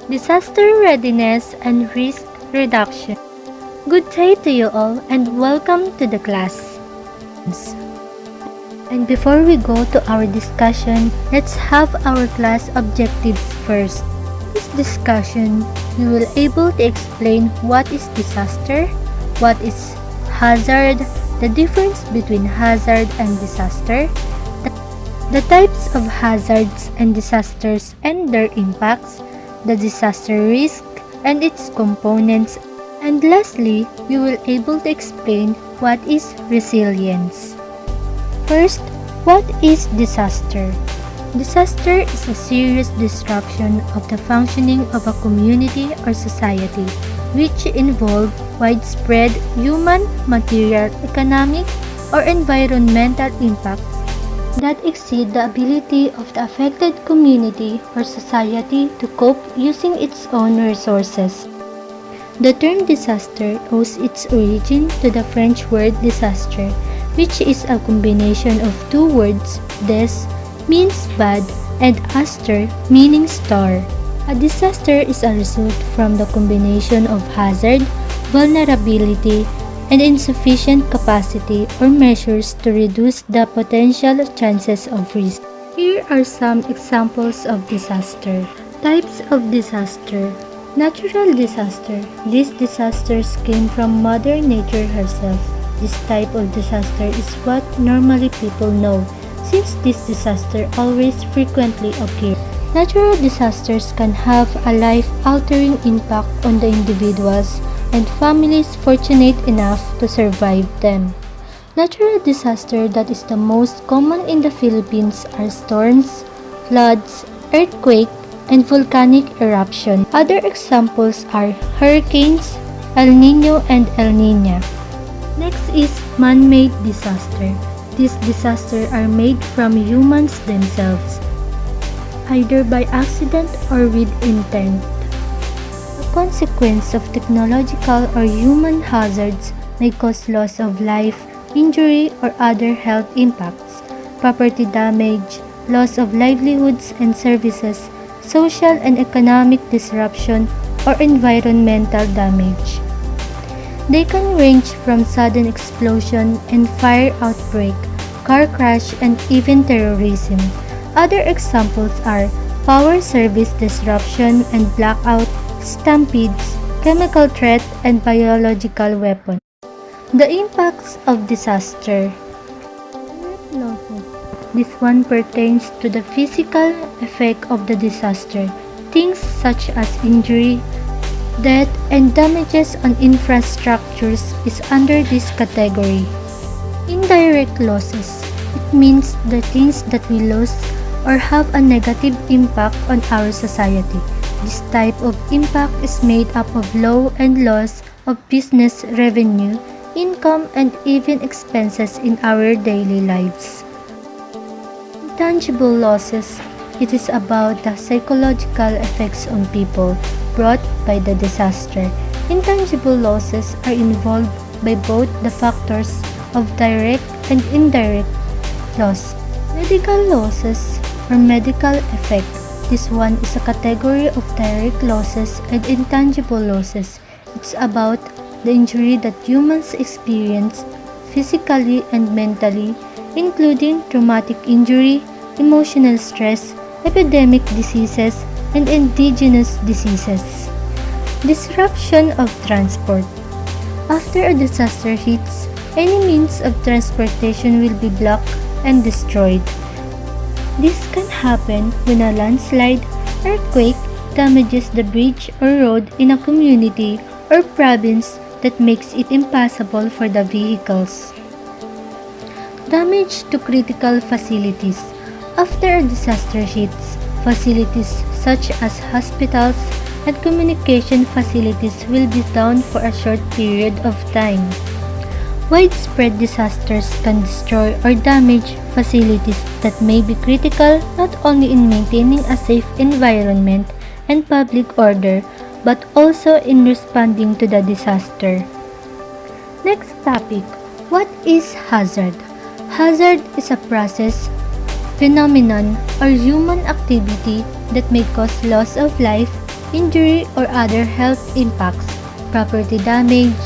Disaster readiness and risk reduction. Good day to you all and welcome to the class. And before we go to our discussion, let's have our class objectives first. This discussion, we will able to explain what is disaster, what is hazard, the difference between hazard and disaster, the types of hazards and disasters and their impacts, the disaster risk and its components, and lastly, we will able to explain what is resilience. First, what is disaster? Disaster is a serious disruption of the functioning of a community or society, which involve widespread human, material, economic, or environmental impacts that exceed the ability of the affected community or society to cope using its own resources. The term disaster owes its origin to the French word disaster, which is a combination of two words, des means bad and aster meaning star. A disaster is a result from the combination of hazard, vulnerability, and insufficient capacity or measures to reduce the potential chances of risk. Here are some examples of disaster. Types of disaster. Natural disaster. These disasters came from Mother Nature herself. This type of disaster is what normally people know, since this disaster always frequently occur. Natural disasters can have a life-altering impact on the individuals and families fortunate enough to survive them. Natural disaster that is the most common in the Philippines are storms, floods, earthquake, and volcanic eruption. Other examples are hurricanes, El Nino and El Niña. Next is man-made disaster. These disasters are made from humans themselves, either by accident or with intent. A consequence of technological or human hazards may cause loss of life, injury, or other health impacts, property damage, loss of livelihoods and services, social and economic disruption, or environmental damage. They can range from sudden explosion and fire outbreak, car crash, and even terrorism. Other examples are power service disruption and blackout, stampedes, chemical threat, and biological weapons. The impacts of disaster. Losses. This one pertains to the physical effect of the disaster. Things such as injury, death, and damages on infrastructures is under this category. Indirect losses. It means the things that we lose or have a negative impact on our society. This type of impact is made up of loss and loss of business revenue, income, and even expenses in our daily lives. Intangible losses. It is about the psychological effects on people brought by the disaster. Intangible losses are involved by both the factors of direct and indirect loss. Medical losses or medical effect. This one is a category of direct losses and intangible losses. It's about the injury that humans experience physically and mentally, including traumatic injury, emotional stress, epidemic diseases, and indigenous diseases. Disruption of transport. After a disaster hits, any means of transportation will be blocked and destroyed. This can happen when a landslide, earthquake damages the bridge or road in a community or province that makes it impossible for the vehicles. Damage to critical facilities. After a disaster hits, facilities such as hospitals and communication facilities will be down for a short period of time. Widespread disasters can destroy or damage facilities that may be critical not only in maintaining a safe environment and public order, but also in responding to the disaster. Next topic, what is hazard? Hazard is a process, phenomenon, or human activity that may cause loss of life, injury or other health impacts, property damage,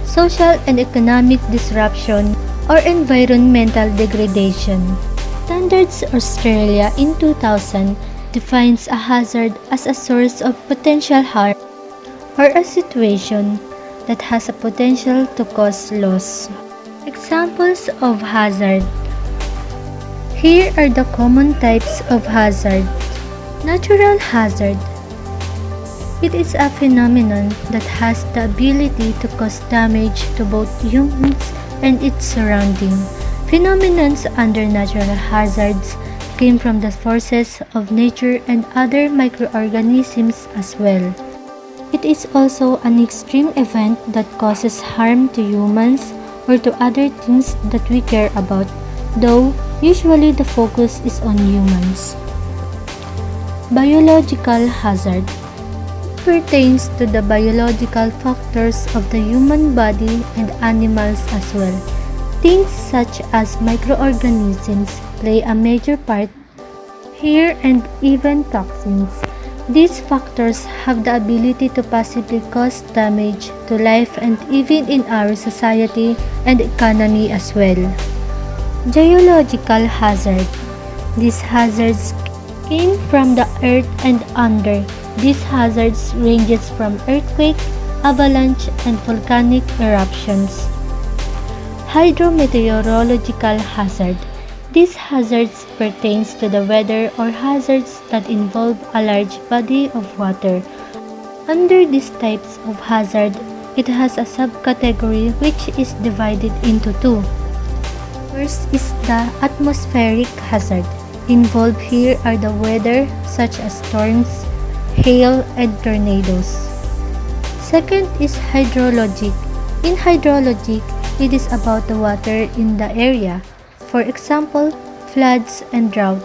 social and economic disruption, or environmental degradation. Standards Australia in 2000 defines a hazard as a source of potential harm or a situation that has a potential to cause loss. Examples of hazard. Here are the common types of hazard. Natural hazard. It is a phenomenon that has the ability to cause damage to both humans and its surrounding. Phenomena under natural hazards came from the forces of nature and other microorganisms as well. It is also an extreme event that causes harm to humans or to other things that we care about, though usually the focus is on humans. Biological hazard. It pertains to the biological factors of the human body and animals as well. Things such as microorganisms play a major part here and even toxins. These factors have the ability to possibly cause damage to life and even in our society and economy as well. Geological hazard. These hazards came from the earth and under. These hazards ranges from earthquake, avalanche, and volcanic eruptions. Hydrometeorological hazard. These hazards pertains to the weather or hazards that involve a large body of water. Under these types of hazard, it has a subcategory which is divided into two. First is the atmospheric hazard. Involved here are the weather such as storms, hail, and tornadoes. Second is hydrologic. In hydrologic, it is about the water in the area. For example, floods and drought.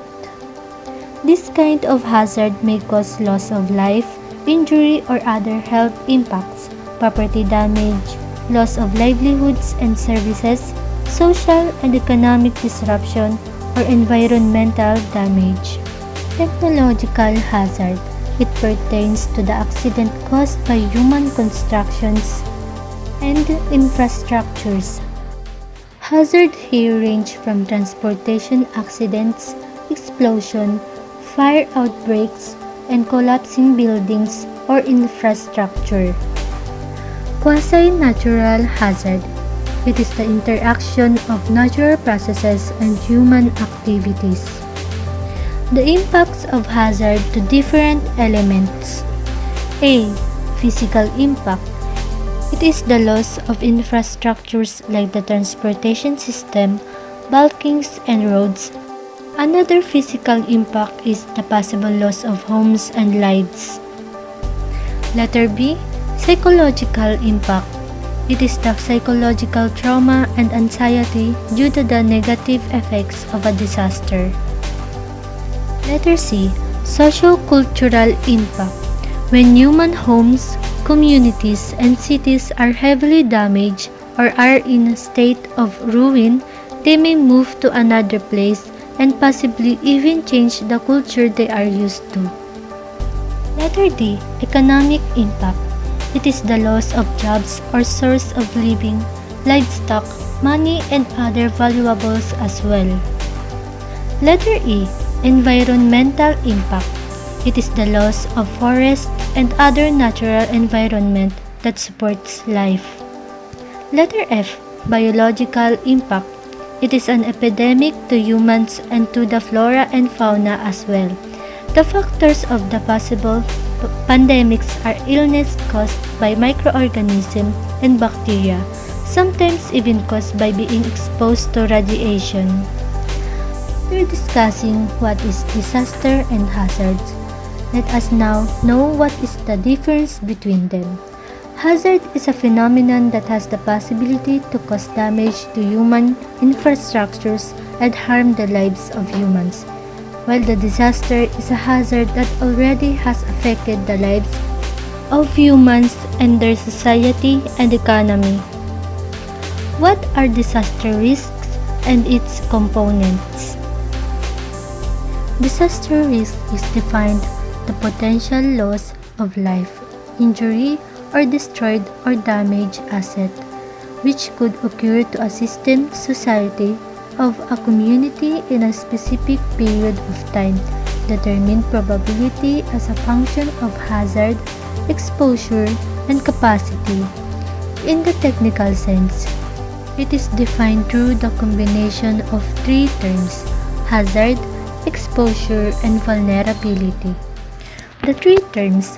This kind of hazard may cause loss of life, injury or other health impacts, property damage, loss of livelihoods and services, social and economic disruption, or environmental damage. Technological hazard. It pertains to the accident caused by human constructions and infrastructures. Hazard here range from transportation accidents, explosion, fire outbreaks, and collapsing buildings or infrastructure. Quasi-natural hazard. It is the interaction of natural processes and human activities. The impacts of hazard to different elements. A. Physical impact. It is the loss of infrastructures like the transportation system, bulkings, and roads. Another physical impact is the possible loss of homes and lives. Letter B. Psychological impact. It is the psychological trauma and anxiety due to the negative effects of a disaster. Letter C. Socio-cultural impact. When human homes, communities, and cities are heavily damaged or are in a state of ruin, they may move to another place and possibly even change the culture they are used to. Letter D. Economic impact. It is the loss of jobs or source of living, livestock, money, and other valuables as well. Letter E. Environmental impact. It is the loss of forest and other natural environment that supports life. Letter F. Biological impact. It is an epidemic to humans and to the flora and fauna as well. The factors of the possible pandemics are illness caused by microorganisms and bacteria, sometimes even caused by being exposed to radiation. After discussing what is disaster and hazards, let us now know what is the difference between them. Hazard is a phenomenon that has the possibility to cause damage to human infrastructures and harm the lives of humans, while the disaster is a hazard that already has affected the lives of humans and their society and economy. What are disaster risks and its components? Disaster risk is defined the potential loss, of life, injury, or destroyed or damaged asset, which could occur to a system, society, of a community in a specific period of time. Determine probability as a function of hazard, exposure, and capacity. In the technical sense, it is defined through the combination of three terms: hazard, exposure, and vulnerability. The three terms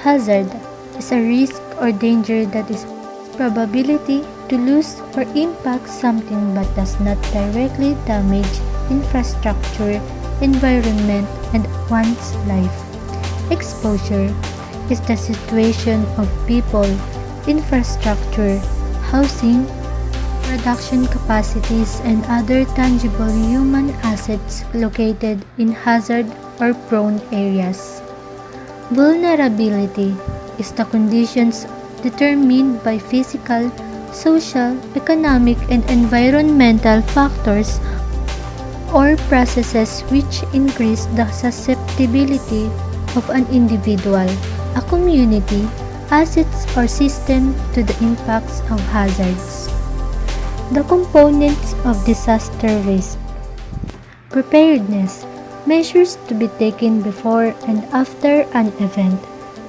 hazard is a risk or danger that is probability to lose or impact something but does not directly damage infrastructure, environment, and one's life. Exposure is the situation of people, infrastructure, housing, production capacities, and other tangible human assets located in hazard or prone areas. Vulnerability is the conditions determined by physical, social, economic, and environmental factors or processes which increase the susceptibility of an individual, a community, assets, or system to the impacts of hazards. The components of disaster risk. Preparedness, measures to be taken before and after an event,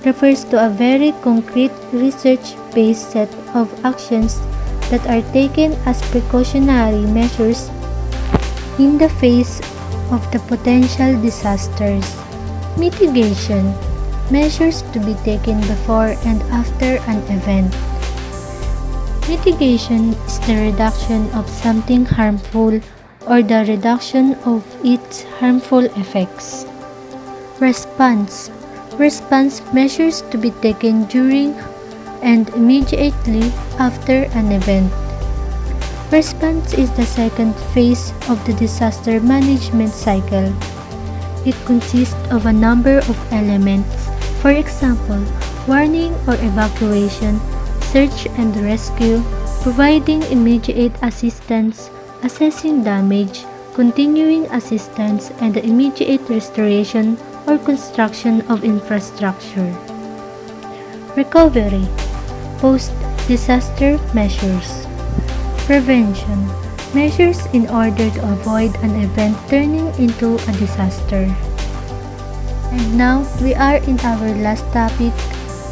refers to a very concrete research-based set of actions that are taken as precautionary measures in the face of the potential disasters. Mitigation, measures to be taken before and after an event. Mitigation is the reduction of something harmful or the reduction of its harmful effects. Response, measures to be taken during and immediately after an event. Response is the second phase of the disaster management cycle. It consists of a number of elements, for example, warning or evacuation, search and rescue, providing immediate assistance, assessing damage, continuing assistance, and the immediate restoration or construction of infrastructure. Recovery, post-disaster measures. Prevention, measures in order to avoid an event turning into a disaster. And now, we are in our last topic,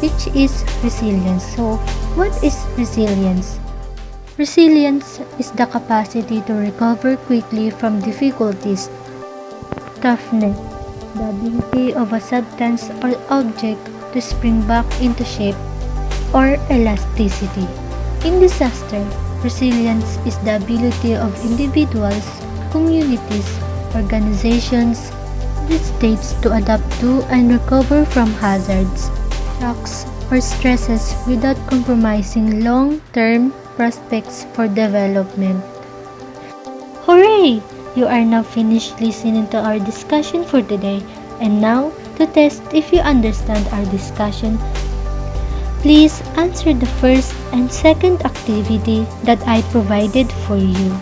which is resilience. So, what is resilience? Resilience is the capacity to recover quickly from difficulties. Toughness, the ability of a substance or object to spring back into shape, or elasticity. In disaster, resilience is the ability of individuals, communities, organizations, and states to adapt to and recover from hazards, shocks, or stresses without compromising long-term prospects for development. Hooray! You are now finished listening to our discussion for today. And now, to test if you understand our discussion, please answer the first and second activity that I provided for you.